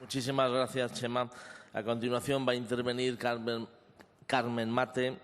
Muchísimas gracias, Chema. A continuación va a intervenir Carmen Mate.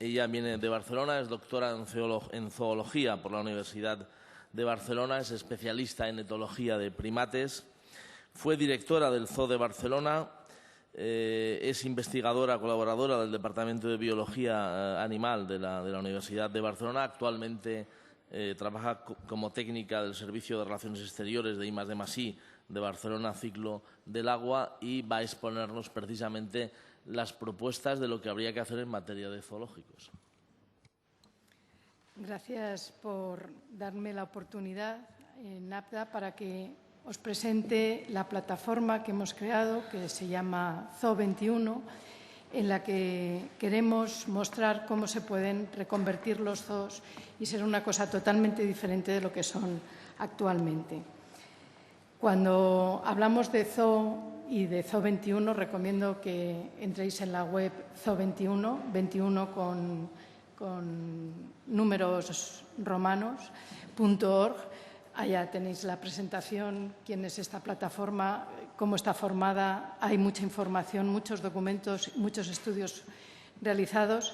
Ella viene de Barcelona, es doctora en zoología por la Universidad de Barcelona, es especialista en etología de primates, fue directora del Zoo de Barcelona, es investigadora, colaboradora del Departamento de Biología Animal de la Universidad de Barcelona. Actualmente trabaja como técnica del Servicio de Relaciones Exteriores de I+D+I de Barcelona Ciclo del Agua y va a exponernos precisamente las propuestas de lo que habría que hacer en materia de zoológicos. Gracias por darme la oportunidad en APDA para que os presente la plataforma que hemos creado, que se llama Zoo 21, en la que queremos mostrar cómo se pueden reconvertir los zoos y ser una cosa totalmente diferente de lo que son actualmente. Cuando hablamos de zoo y de Zoo 21, recomiendo que entréis en la web Zoo 21, 21 con números romanos, .org. Allá tenéis la presentación, quién es esta plataforma, cómo está formada. Hay mucha información, muchos documentos, muchos estudios realizados.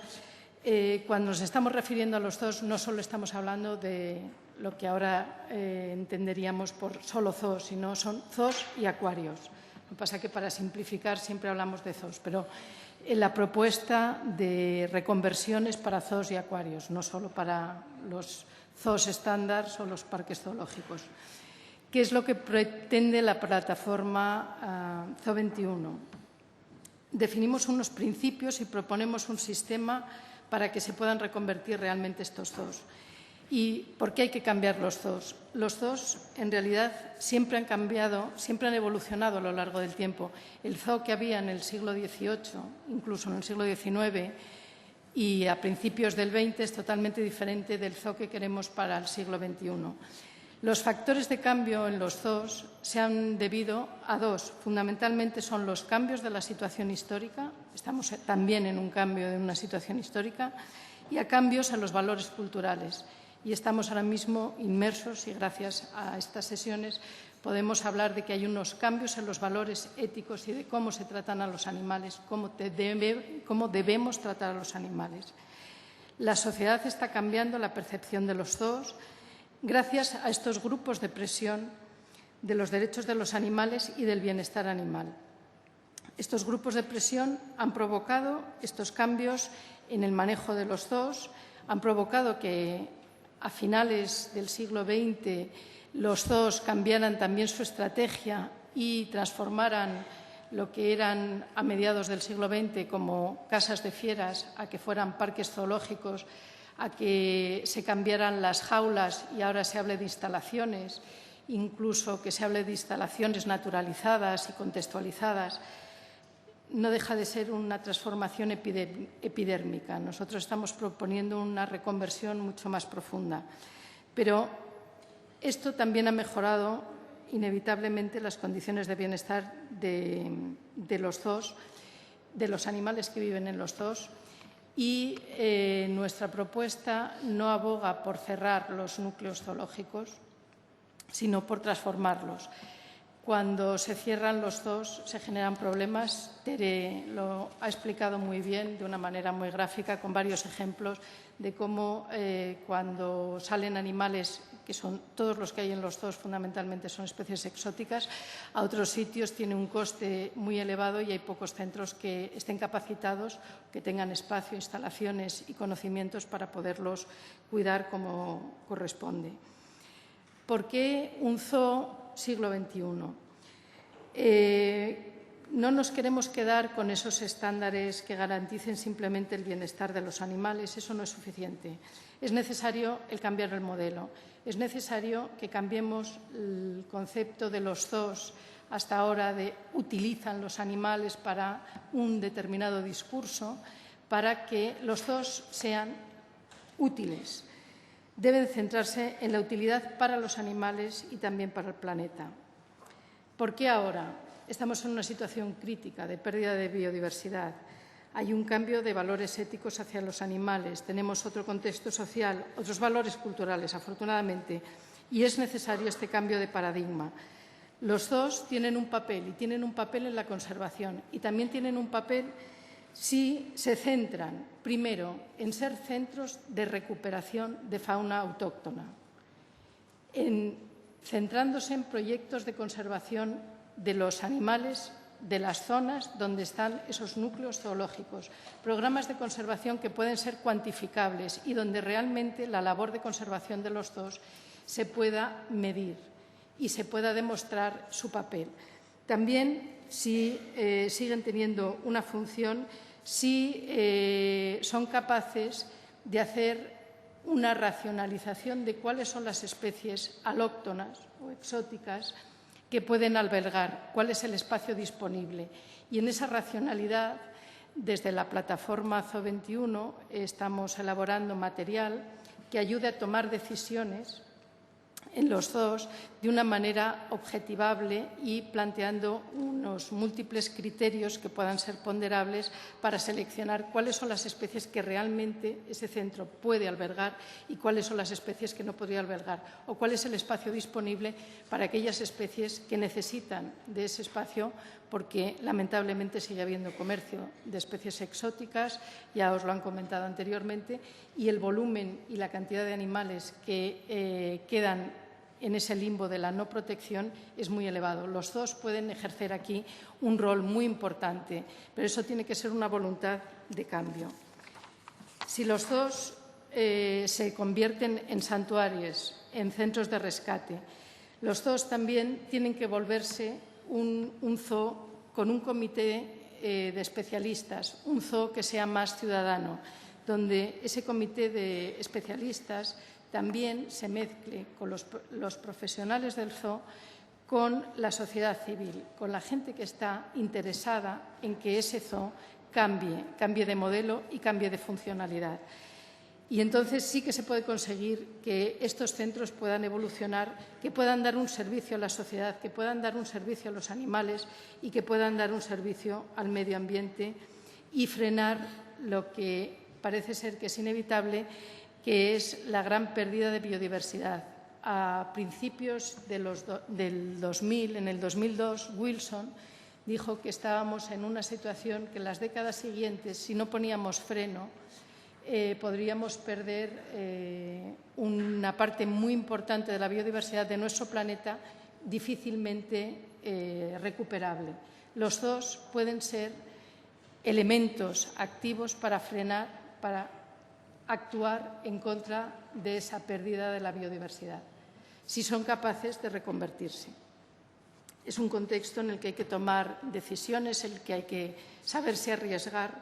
Cuando nos estamos refiriendo a los zoos, no solo estamos hablando de lo que ahora entenderíamos por solo zoos, sino son zoos y acuarios. Lo que pasa es que para simplificar siempre hablamos de zoos, pero la propuesta de reconversiones para zoos y acuarios, no solo para los zoos estándar o los parques zoológicos. ¿Qué es lo que pretende la plataforma Zoo 21? Definimos unos principios y proponemos un sistema para que se puedan reconvertir realmente estos zoos. ¿Y por qué hay que cambiar los zoos? Los zoos, en realidad, siempre han cambiado, siempre han evolucionado a lo largo del tiempo. El zoo que había en el siglo XVIII, incluso en el siglo XIX y a principios del XX, es totalmente diferente del zoo que queremos para el siglo XXI. Los factores de cambio en los zoos se han debido a dos. Fundamentalmente son los cambios de la situación histórica, estamos también en un cambio de una situación histórica, y a cambios en los valores culturales. Y estamos ahora mismo inmersos, y gracias a estas sesiones podemos hablar de que hay unos cambios en los valores éticos y de cómo se tratan a los animales, cómo debemos tratar a los animales. La sociedad está cambiando la percepción de los zoos gracias a estos grupos de presión de los derechos de los animales y del bienestar animal. Estos grupos de presión han provocado estos cambios en el manejo de los zoos, han provocado que a finales del siglo XX los zoos cambiaran también su estrategia y transformaran lo que eran a mediados del siglo XX como casas de fieras a que fueran parques zoológicos, a que se cambiaran las jaulas y ahora se hable de instalaciones, incluso que se hable de instalaciones naturalizadas y contextualizadas. No deja de ser una transformación epidérmica. Nosotros estamos proponiendo una reconversión mucho más profunda. Pero esto también ha mejorado inevitablemente las condiciones de bienestar de los zoos, de los animales que viven en los zoos, y nuestra propuesta no aboga por cerrar los núcleos zoológicos, sino por transformarlos. Cuando se cierran los zoos se generan problemas. Tere lo ha explicado muy bien, de una manera muy gráfica, con varios ejemplos de cómo cuando salen animales, que son todos los que hay en los zoos fundamentalmente son especies exóticas, a otros sitios tiene un coste muy elevado y hay pocos centros que estén capacitados, que tengan espacio, instalaciones y conocimientos para poderlos cuidar como corresponde. ¿Por qué un zoo siglo XXI? No nos queremos quedar con esos estándares que garanticen simplemente el bienestar de los animales, eso no es suficiente. Es necesario el cambiar el modelo, es necesario que cambiemos el concepto de los zoos hasta ahora de utilizan los animales para un determinado discurso, para que los zoos sean útiles. Deben centrarse en la utilidad para los animales y también para el planeta. ¿Por qué ahora? Estamos en una situación crítica de pérdida de biodiversidad. Hay un cambio de valores éticos hacia los animales. Tenemos otro contexto social, otros valores culturales, afortunadamente, y es necesario este cambio de paradigma. Los zoos tienen un papel y tienen un papel en la conservación y también tienen un papel si se centran, primero, en ser centros de recuperación de fauna autóctona, centrándose en proyectos de conservación de los animales de las zonas donde están esos núcleos zoológicos, programas de conservación que pueden ser cuantificables y donde realmente la labor de conservación de los zoos se pueda medir y se pueda demostrar su papel. También, si siguen teniendo una función, si son capaces de hacer una racionalización de cuáles son las especies alóctonas o exóticas que pueden albergar, cuál es el espacio disponible. Y en esa racionalidad, desde la plataforma Zoo 21, estamos elaborando material que ayude a tomar decisiones en los zoos de una manera objetivable y planteando unos múltiples criterios que puedan ser ponderables para seleccionar cuáles son las especies que realmente ese centro puede albergar y cuáles son las especies que no podría albergar, o cuál es el espacio disponible para aquellas especies que necesitan de ese espacio, porque lamentablemente sigue habiendo comercio de especies exóticas, ya os lo han comentado anteriormente, y el volumen y la cantidad de animales que quedan en ese limbo de la no protección es muy elevado. Los zoos pueden ejercer aquí un rol muy importante, pero eso tiene que ser una voluntad de cambio. Si los zoos se convierten en santuarios, en centros de rescate, los zoos también tienen que volverse un zoo con un comité de especialistas, un zoo que sea más ciudadano, donde ese comité de especialistas también se mezcle con los profesionales del zoo, con la sociedad civil, con la gente que está interesada en que ese zoo cambie de modelo y cambie de funcionalidad. Y entonces sí que se puede conseguir que estos centros puedan evolucionar, que puedan dar un servicio a la sociedad, que puedan dar un servicio a los animales y que puedan dar un servicio al medio ambiente y frenar lo que parece ser que es inevitable, que es la gran pérdida de biodiversidad. A principios del 2000, en el 2002, Wilson dijo que estábamos en una situación que en las décadas siguientes, si no poníamos freno, podríamos perder una parte muy importante de la biodiversidad de nuestro planeta, difícilmente recuperable. Los zoos pueden ser elementos activos para frenar, para actuar en contra de esa pérdida de la biodiversidad, si son capaces de reconvertirse. Es un contexto en el que hay que tomar decisiones, en el que hay que saberse arriesgar,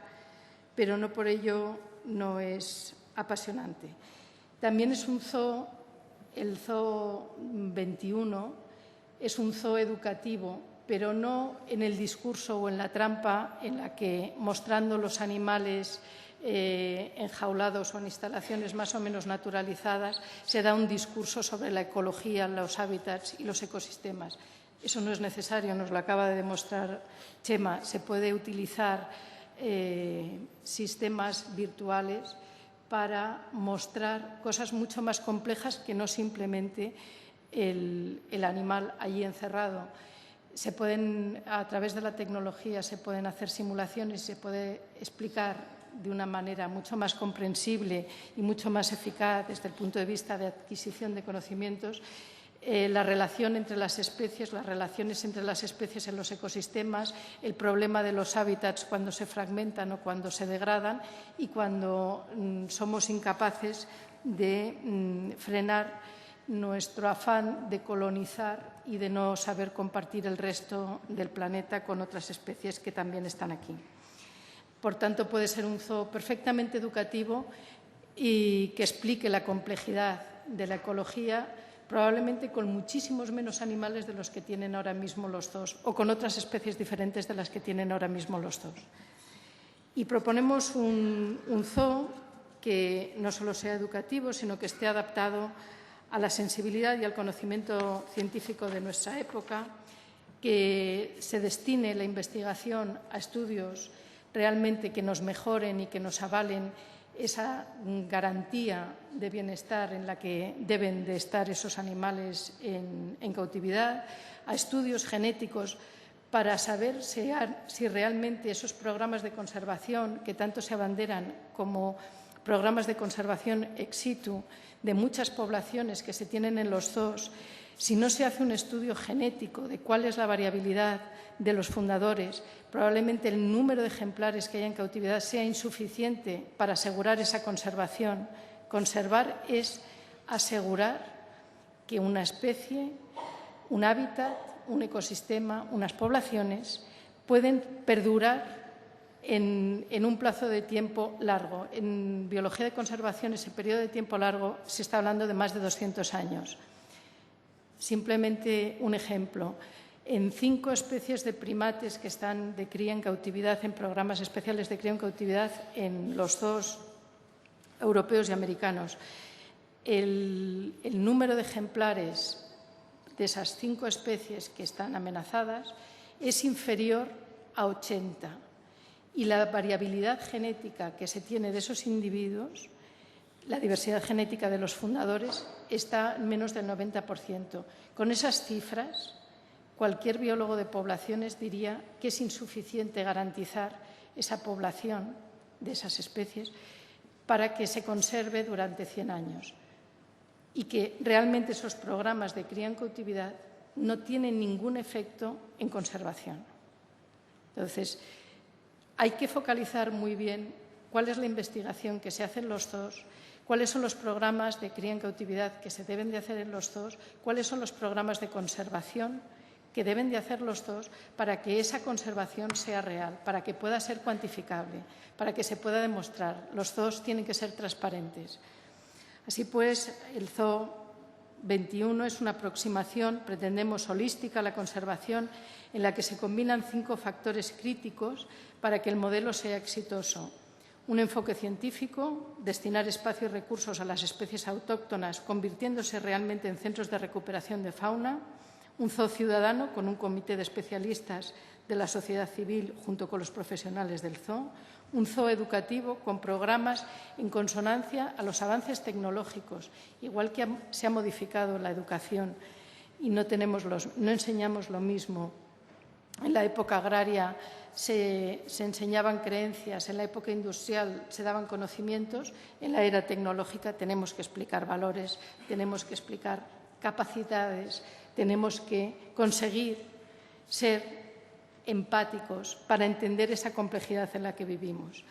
pero no por ello no es apasionante. También es un zoo, el Zoo 21, es un zoo educativo, pero no en el discurso o en la trampa en la que, mostrando los animales enjaulados o en instalaciones más o menos naturalizadas, se da un discurso sobre la ecología, los hábitats y los ecosistemas. Eso no es necesario, nos lo acaba de demostrar Chema. Se puede utilizar sistemas virtuales para mostrar cosas mucho más complejas que no simplemente el animal allí encerrado. A través de la tecnología se pueden hacer simulaciones, se puede explicar de una manera mucho más comprensible y mucho más eficaz desde el punto de vista de adquisición de conocimientos, la relación entre las especies, las relaciones entre las especies en los ecosistemas, el problema de los hábitats cuando se fragmentan o cuando se degradan y cuando somos incapaces de frenar nuestro afán de colonizar y de no saber compartir el resto del planeta con otras especies que también están aquí. Por tanto, puede ser un zoo perfectamente educativo y que explique la complejidad de la ecología, probablemente con muchísimos menos animales de los que tienen ahora mismo los zoos o con otras especies diferentes de las que tienen ahora mismo los zoos. Y proponemos un zoo que no solo sea educativo, sino que esté adaptado a la sensibilidad y al conocimiento científico de nuestra época, que se destine la investigación a estudios realmente que nos mejoren y que nos avalen esa garantía de bienestar en la que deben de estar esos animales en cautividad, a estudios genéticos para saber si realmente esos programas de conservación que tanto se abanderan como programas de conservación ex situ de muchas poblaciones que se tienen en los zoos, si no se hace un estudio genético de cuál es la variabilidad de los fundadores, probablemente el número de ejemplares que haya en cautividad sea insuficiente para asegurar esa conservación. Conservar es asegurar que una especie, un hábitat, un ecosistema, unas poblaciones pueden perdurar en un plazo de tiempo largo. En biología de conservación, ese periodo de tiempo largo se está hablando de más de 200 años. Simplemente un ejemplo. En 5 especies de primates que están de cría en cautividad, en programas especiales de cría en cautividad en los zoos europeos y americanos, el número de ejemplares de esas 5 especies que están amenazadas es inferior a 80. Y la variabilidad genética que se tiene de esos individuos, la diversidad genética de los fundadores, está en menos del 90%. Con esas cifras, cualquier biólogo de poblaciones diría que es insuficiente garantizar esa población de esas especies para que se conserve durante 100 años y que realmente esos programas de cría en cautividad no tienen ningún efecto en conservación. Entonces, hay que focalizar muy bien cuál es la investigación que se hace en los zoos, cuáles son los programas de cría en cautividad que se deben de hacer en los zoos, cuáles son los programas de conservación que deben de hacer los zoos para que esa conservación sea real, para que pueda ser cuantificable, para que se pueda demostrar. Los zoos tienen que ser transparentes. Así pues, el Zoo 21 es una aproximación, pretendemos, holística a la conservación, en la que se combinan 5 factores críticos para que el modelo sea exitoso. Un enfoque científico, destinar espacio y recursos a las especies autóctonas, convirtiéndose realmente en centros de recuperación de fauna. Un zoo ciudadano con un comité de especialistas de la sociedad civil junto con los profesionales del zoo. Un zoo educativo con programas en consonancia a los avances tecnológicos, igual que se ha modificado la educación y no enseñamos lo mismo. En la época agraria se enseñaban creencias, en la época industrial se daban conocimientos, en la era tecnológica tenemos que explicar valores, tenemos que explicar capacidades, tenemos que conseguir ser empáticos para entender esa complejidad en la que vivimos.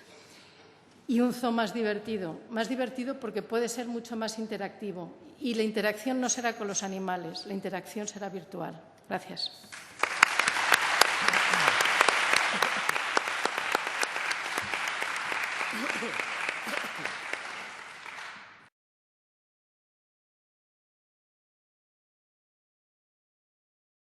Y un zoo más divertido porque puede ser mucho más interactivo y la interacción no será con los animales, la interacción será virtual. Gracias.